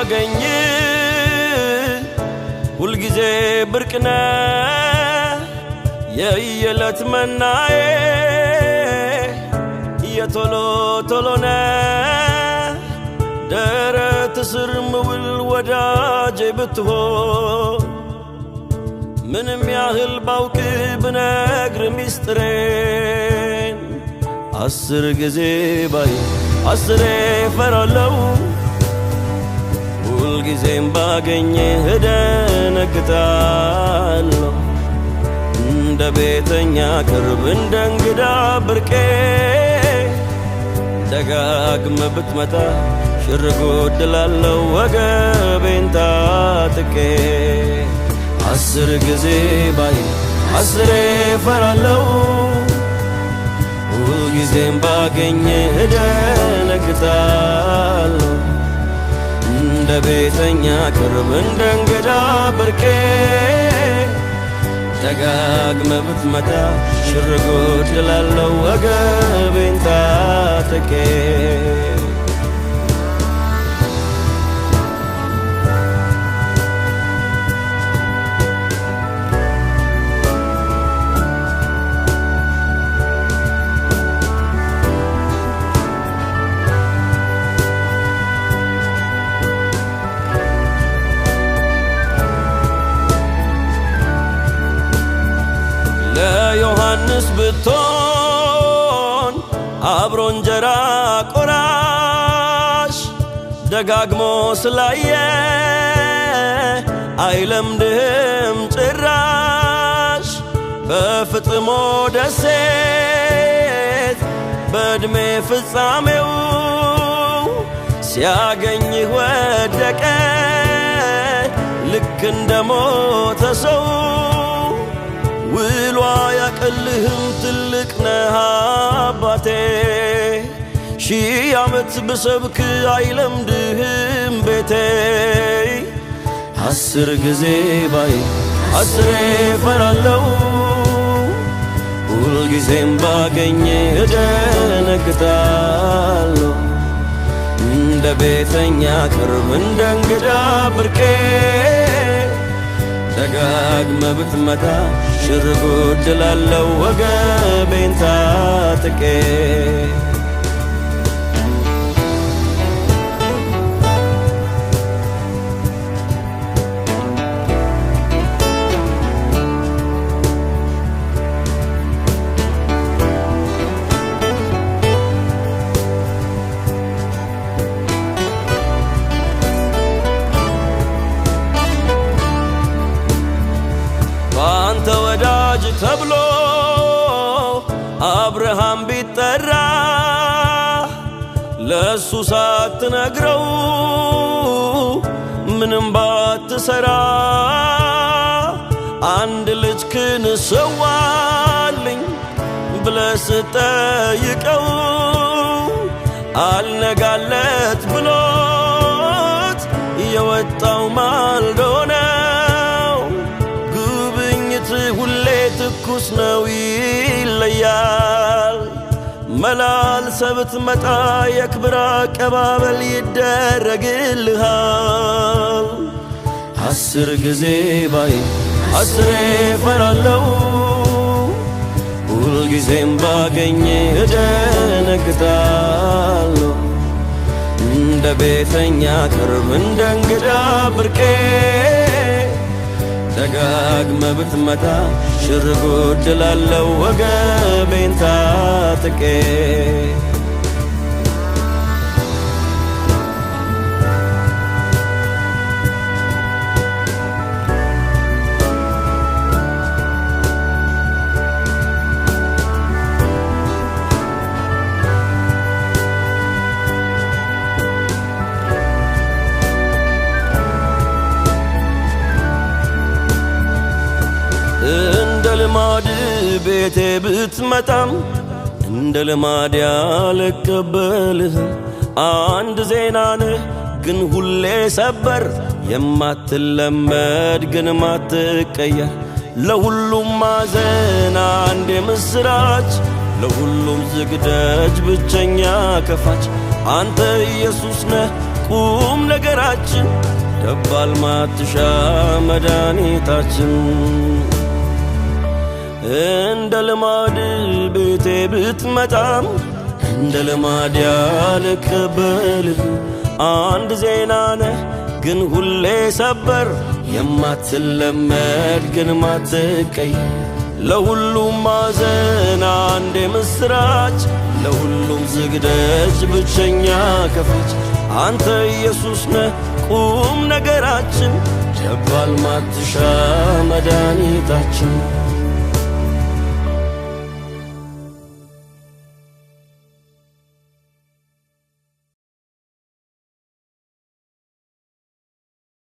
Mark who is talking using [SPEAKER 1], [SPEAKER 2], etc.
[SPEAKER 1] ባገኝ ሁል ጊዜ ብርቅነ የየለት መናዬ የቶሎ ቶሎነ ደረት ስር ምውል ወዳጄ ብትሆን ምንም ያህል ባውቅ ብነግር ሚስጥሬን 10 ጊዜ ባይ 10 ፈራለው ሁል ጊዜም ባገኝ እደነግጣለሁ እንደ ቤተኛ ቅርብ እንደ እንግዳ ብርቄ ደጋግመ ብትመጣ ሽርጉድ ላለው ወገቤን ታጥቄ 10 ጊዜ ባይ 10 ፈራለው ሁል ጊዜም ባገኝ እደነግጣለሁ እንደ ቤተኛ ቅርብ እንደ እንግዳ ብርቄ ደጋግመ ብትመጣ ሽርጉድ ላለው ወገቤን ታጥቄ ለዮሐንስ ብትሆን አብሮ እንጀራ ቆራሽ ደጋግሞ ስላየ አይለምድህም ጭራሽ በፍጥሞ ደሴት በዕድሜ ፍጻሜው ሲያገኝህ ወደቀ ልክ እንደ ሞተ ሰው ውሎ ያቀልህም ትልቅ ነህ አባቴ 1000 ዓመት ብሰብክ አይለምድህም ቤቴ 10 ጊዜ ባይ 10 ፈራለው ሁል ጊዜም ባገኝ እደነግጣለሁ እንደ ቤተኛ ቅርብ እንደ እንግዳ ብርቄ ደጋግመ ብትመጣ ሽርጉድ ላለው ወገቤን ታጥቄ ባንተ ወዳጅ ተብሎ አብርሃም ቢጠራ ለሱ ሳትነግረው ምንም ባትሰራ አንድ ልጅክን ሰዋልኝ ብለህ ስትጠይቀው አልነጋለት ብሎት የወጣው ማልዶ ነው ጉብኝት ሁሌ ትኩስ ነው ይለያል መላልሰ ብትመጣ የክብር አቀባበል ይደረግልሃል 10 ጊዜ ባይ 10 ፈራለው ሁል ጊዜም ባገኝ እደነግጣለሁ እንደ ቤተኛ ቅርብ እንደ እንግዳ ብርቄ ደጋግመ ብትመጣ ሽርጉድ ላለው ወገቤን ታጥቄ እንደ ልማድ ቤቴ ብትመጣም እንደ ልማድ ያልቀበልህም አንድ ዜና ነህ ግን ሁሌ ሰበር የማትለመድ ግን ማትቀየር ለሁሉም ማዘን አንድ ምስራች ለሁሉም ዝግደጅ ብቸኛ ከፋች አንተ ኢየሱስ ነህ ቁም ነገራችን ደባል ማትሻ መድኃኒታችን እንደ ልማድ ቤቴ ብትመጣም እንደ ልማድ ያልቀበልህ አንድ ዜና ነህ ግን ሁሌ ሰበር የማትለመድ ግን ማትቀየር ለሁሉም ማዘን አንዴ ምስራች ለሁሉም ዝግደች ብቸኛ ከፍች አንተ ኢየሱስ ነህ ቁም ነገራችን ደባል ማትሻ መድኃኒታችን